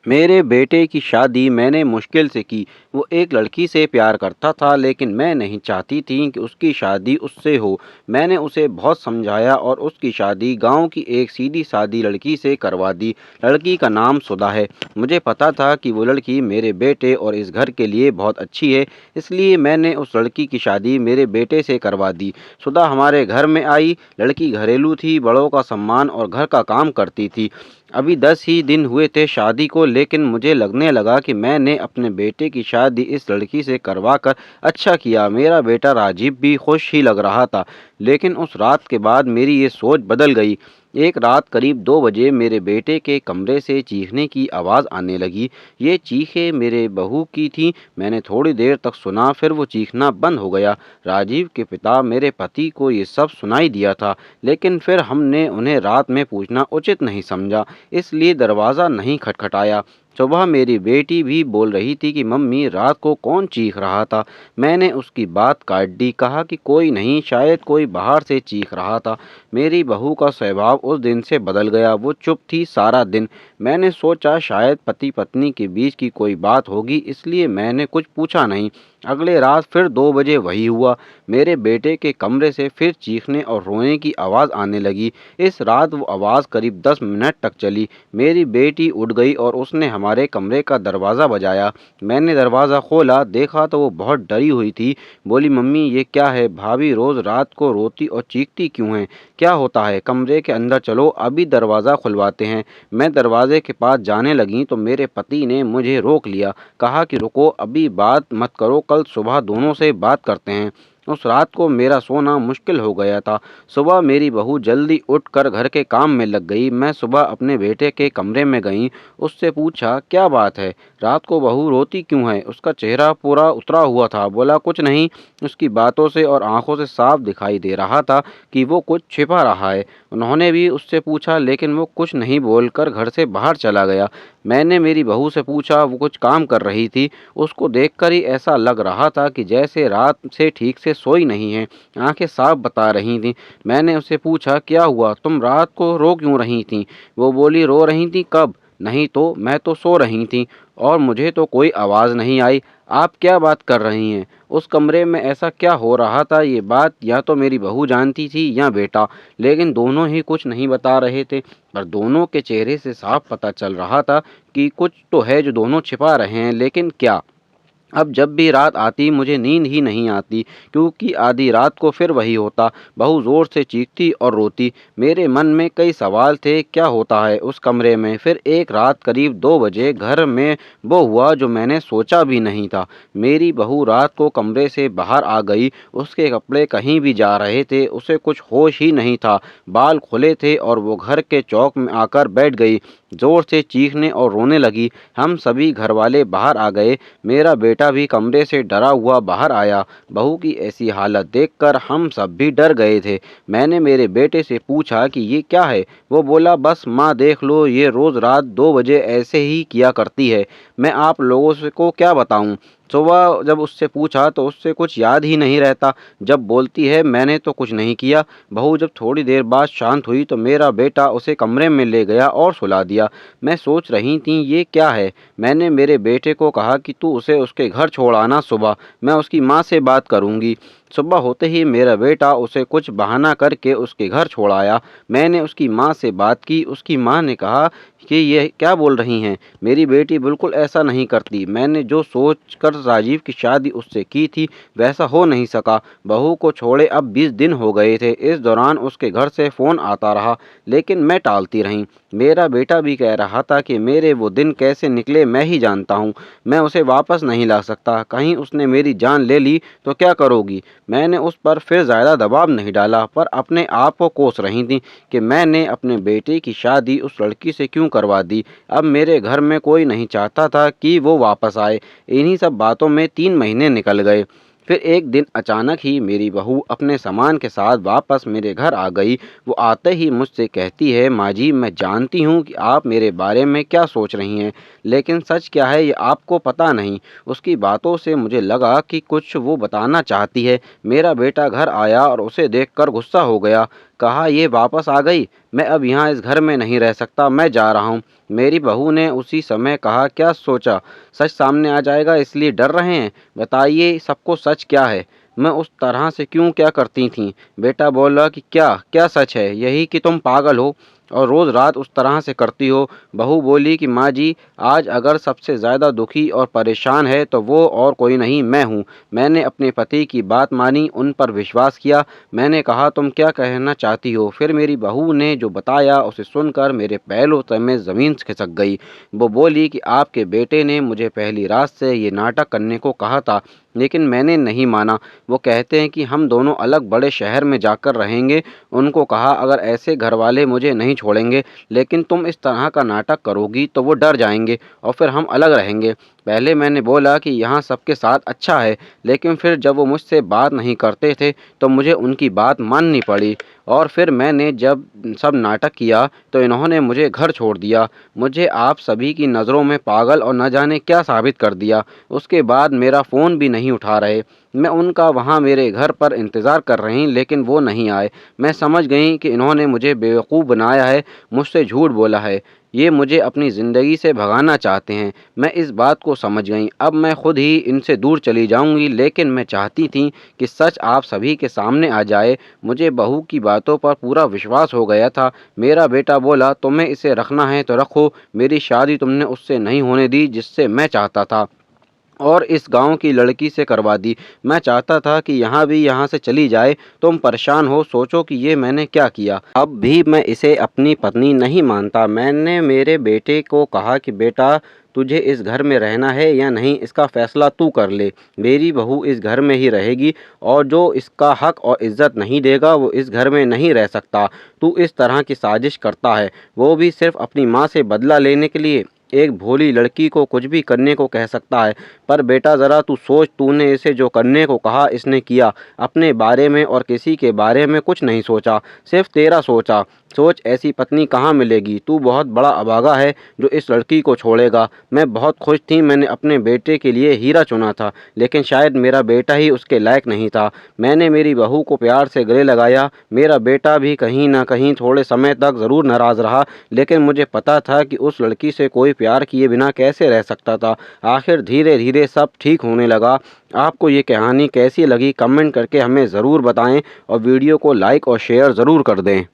मेरे बेटे की शादी मैंने मुश्किल से की। वो एक लड़की से प्यार करता था, लेकिन मैं नहीं चाहती थी कि उसकी शादी उससे हो। मैंने उसे बहुत समझाया और उसकी शादी गांव की एक सीधी-सादी लड़की से करवा दी। लड़की का नाम सुधा है। मुझे पता था कि वो लड़की मेरे बेटे और इस घर के लिए बहुत अच्छी है, इसलिए मैंने उस लड़की की शादी मेरे बेटे से करवा दी। सुधा हमारे घर में आई। लड़की घरेलू थी, बड़ों का सम्मान और घर का काम करती थी। अभी 10 ही दिन हुए थे शादी को, लेकिन मुझे लगने लगा कि मैंने अपने बेटे की शादी इस लड़की से करवा कर अच्छा किया। मेरा बेटा राजीव भी खुश ही लग रहा था, लेकिन उस रात के बाद मेरी ये सोच बदल गई। एक रात करीब 2 बजे मेरे बेटे के कमरे से चीखने की आवाज़ आने लगी। ये चीखें मेरे बहू की थी। मैंने थोड़ी देर तक सुना, फिर वो चीखना बंद हो गया। राजीव के पिता मेरे पति को ये सब सुनाई दिया था, लेकिन फिर हमने उन्हें रात में पूछना उचित नहीं समझा, इसलिए दरवाज़ा नहीं खटखटाया। सुबह मेरी बेटी भी बोल रही थी कि मम्मी, रात को कौन चीख रहा था। मैंने उसकी बात काट दी, कहा कि कोई नहीं, शायद कोई बाहर से चीख रहा था। मेरी बहू का स्वभाव उस दिन से बदल गया। वो चुप थी सारा दिन। मैंने सोचा शायद पति पत्नी के बीच की कोई बात होगी, इसलिए मैंने कुछ पूछा नहीं। अगले रात फिर 2 बजे वही हुआ। मेरे बेटे के कमरे से फिर चीखने और रोने की आवाज़ आने लगी। इस रात वो आवाज़ करीब 10 मिनट तक चली। मेरी बेटी उठ गई और उसने हमारे कमरे का दरवाज़ा बजाया। मैंने दरवाज़ा खोला, देखा तो वो बहुत डरी हुई थी। बोली, मम्मी ये क्या है? भाभी रोज़ रात को रोती और चीखती क्यों हैं? क्या होता है? कमरे के अंदर चलो, अभी दरवाज़ा खुलवाते हैं। मैं दरवाजे के पास जाने लगी तो मेरे पति ने मुझे रोक लिया। कहा कि रुको, अभी बात मत करो, कल सुबह दोनों से बात करते हैं। उस रात को मेरा सोना मुश्किल हो गया था। सुबह मेरी बहू जल्दी उठकर घर के काम में लग गई। मैं सुबह अपने बेटे के कमरे में गई, उससे पूछा, क्या बात है? रात को बहू रोती क्यों है? उसका चेहरा पूरा उतरा हुआ था। बोला, कुछ नहीं। उसकी बातों से और आंखों से साफ दिखाई दे रहा था कि वो कुछ छिपा रहा है। उन्होंने भी उससे पूछा, लेकिन वो कुछ नहीं बोलकर घर से बाहर चला गया। मैंने मेरी बहू से पूछा, वो कुछ काम कर रही थी। उसको देखकर ही ऐसा लग रहा था कि जैसे रात से ठीक से सोई नहीं है। आंखें साफ बता रही थीं। मैंने उससे पूछा, क्या हुआ? तुम रात को रो क्यों रही थीं? वो बोली, रो रही थी कब? नहीं तो, मैं तो सो रही थी और मुझे तो कोई आवाज़ नहीं आई। आप क्या बात कर रही हैं? उस कमरे में ऐसा क्या हो रहा था? ये बात या तो मेरी बहू जानती थी या बेटा, लेकिन दोनों ही कुछ नहीं बता रहे थे। पर दोनों के चेहरे से साफ पता चल रहा था कि कुछ तो है जो दोनों छिपा रहे हैं, लेकिन क्या? अब जब भी रात आती मुझे नींद ही नहीं आती, क्योंकि आधी रात को फिर वही होता। बहू ज़ोर से चीखती और रोती। मेरे मन में कई सवाल थे, क्या होता है उस कमरे में? फिर एक रात करीब 2 बजे घर में वो हुआ जो मैंने सोचा भी नहीं था। मेरी बहू रात को कमरे से बाहर आ गई। उसके कपड़े कहीं भी जा रहे थे, उसे कुछ होश ही नहीं था। बाल खुले थे और वो घर के चौक में आकर बैठ गई। ज़ोर से चीखने और रोने लगी। हम सभी घरवाले बाहर आ गए। मेरा बेटा भी कमरे से डरा हुआ बाहर आया। बहू की ऐसी हालत देखकर हम सब भी डर गए थे। मैंने मेरे बेटे से पूछा कि ये क्या है? वो बोला, बस माँ देख लो, ये रोज़ रात 2 बजे ऐसे ही किया करती है। मैं आप लोगों से को क्या बताऊँ? सुबह जब उससे पूछा तो उससे कुछ याद ही नहीं रहता। जब बोलती है, मैंने तो कुछ नहीं किया। बहू जब थोड़ी देर बाद शांत हुई तो मेरा बेटा उसे कमरे में ले गया और सुला दिया। मैं सोच रही थी, ये क्या है? मैंने मेरे बेटे को कहा कि तू उसे उसके घर छोड़ आना सुबह, मैं उसकी माँ से बात करूँगी। सुबह होते ही मेरा बेटा उसे कुछ बहाना करके उसके घर छोड़ आया। मैंने उसकी माँ से बात की। उसकी माँ ने कहा कि ये क्या बोल रही हैं? मेरी बेटी बिल्कुल ऐसा नहीं करती। मैंने जो सोच कर राजीव की शादी उससे की थी, वैसा हो नहीं सका। बहू को छोड़े अब 20 दिन हो गए थे। इस दौरान उसके घर से फ़ोन आता रहा, लेकिन मैं टालती रही। मेरा बेटा भी कह रहा था कि मेरे वो दिन कैसे निकले मैं ही जानता हूँ। मैं उसे वापस नहीं ला सकता। कहीं उसने मेरी जान ले ली तो क्या करोगी? मैंने उस पर फिर ज़्यादा दबाव नहीं डाला, पर अपने आप को कोस रही थी कि मैंने अपने बेटे की शादी उस लड़की से क्यों करवा दी। अब मेरे घर में कोई नहीं चाहता था कि वो वापस आए। इन्हीं सब बातों में 3 महीने निकल गए। फिर एक दिन अचानक ही मेरी बहू अपने सामान के साथ वापस मेरे घर आ गई। वो आते ही मुझसे कहती है, माँ जी, मैं जानती हूँ कि आप मेरे बारे में क्या सोच रही हैं, लेकिन सच क्या है ये आपको पता नहीं। उसकी बातों से मुझे लगा कि कुछ वो बताना चाहती है। मेरा बेटा घर आया और उसे देखकर गुस्सा हो गया। कहा, ये वापस आ गई। मैं अब यहाँ इस घर में नहीं रह सकता, मैं जा रहा हूँ। मेरी बहू ने उसी समय कहा, क्या सोचा, सच सामने आ जाएगा इसलिए डर रहे हैं? बताइए सबको सच क्या है? मैं उस तरह से क्यों क्या करती थीं? बेटा बोला कि क्या क्या सच है? यही कि तुम पागल हो और रोज़ रात उस तरह से करती हो। बहू बोली कि माँ जी, आज अगर सबसे ज़्यादा दुखी और परेशान है तो वो और कोई नहीं, मैं हूँ। मैंने अपने पति की बात मानी, उन पर विश्वास किया। मैंने कहा, तुम क्या कहना चाहती हो? फिर मेरी बहू ने जो बताया उसे सुनकर मेरे पैरों तले में ज़मीन खिसक गई। वो बोली कि आपके बेटे ने मुझे पहली रात से ये नाटक करने को कहा था, लेकिन मैंने नहीं माना। वो कहते हैं कि हम दोनों अलग बड़े शहर में जाकर रहेंगे। उनको कहा, अगर ऐसे घरवाले मुझे नहीं छोड़ेंगे, लेकिन तुम इस तरह का नाटक करोगी तो वो डर जाएंगे और फिर हम अलग रहेंगे। पहले मैंने बोला कि यहाँ सबके साथ अच्छा है, लेकिन फिर जब वो मुझसे बात नहीं करते थे तो मुझे उनकी बात माननी पड़ी। और फिर मैंने जब सब नाटक किया तो इन्होंने मुझे घर छोड़ दिया। मुझे आप सभी की नज़रों में पागल और न जाने क्या साबित कर दिया। उसके बाद मेरा फ़ोन भी नहीं उठा रहे। मैं उनका वहाँ मेरे घर पर इंतज़ार कर रही, लेकिन वो नहीं आए। मैं समझ गई कि इन्होंने मुझे बेवकूफ़ बनाया है, मुझसे झूठ बोला है। ये मुझे अपनी ज़िंदगी से भगाना चाहते हैं। मैं इस बात को समझ गई। अब मैं खुद ही इनसे दूर चली जाऊंगी, लेकिन मैं चाहती थी कि सच आप सभी के सामने आ जाए। मुझे बहू की बातों पर पूरा विश्वास हो गया था। मेरा बेटा बोला, तुम्हें इसे रखना है तो रखो, मेरी शादी तुमने उससे नहीं होने दी जिससे मैं चाहता था, और इस गांव की लड़की से करवा दी। मैं चाहता था कि यहाँ से चली जाए। तुम परेशान हो, सोचो कि ये मैंने क्या किया। अब भी मैं इसे अपनी पत्नी नहीं मानता। मैंने मेरे बेटे को कहा कि बेटा, तुझे इस घर में रहना है या नहीं, इसका फैसला तू कर ले। मेरी बहू इस घर में ही रहेगी और जो इसका हक और इज्जत नहीं देगा वो इस घर में नहीं रह सकता। तू इस तरह की साजिश करता है, वो भी सिर्फ अपनी माँ से बदला लेने के लिए। एक भोली लड़की को कुछ भी करने को कह सकता है, पर बेटा ज़रा तू सोच, तूने इसे जो करने को कहा इसने किया। अपने बारे में और किसी के बारे में कुछ नहीं सोचा, सिर्फ तेरा सोचा। सोच, ऐसी पत्नी कहाँ मिलेगी? तू बहुत बड़ा अभागा है जो इस लड़की को छोड़ेगा। मैं बहुत खुश थी, मैंने अपने बेटे के लिए हीरा चुना था, लेकिन शायद मेरा बेटा ही उसके लायक नहीं था। मैंने मेरी बहू को प्यार से गले लगाया। मेरा बेटा भी कहीं ना कहीं थोड़े समय तक ज़रूर नाराज़ रहा, लेकिन मुझे पता था कि उस लड़की से कोई प्यार किए बिना कैसे रह सकता था। आखिर धीरे धीरे सब ठीक होने लगा। आपको ये कहानी कैसी लगी कमेंट करके हमें ज़रूर बताएं और वीडियो को लाइक और शेयर ज़रूर कर दें।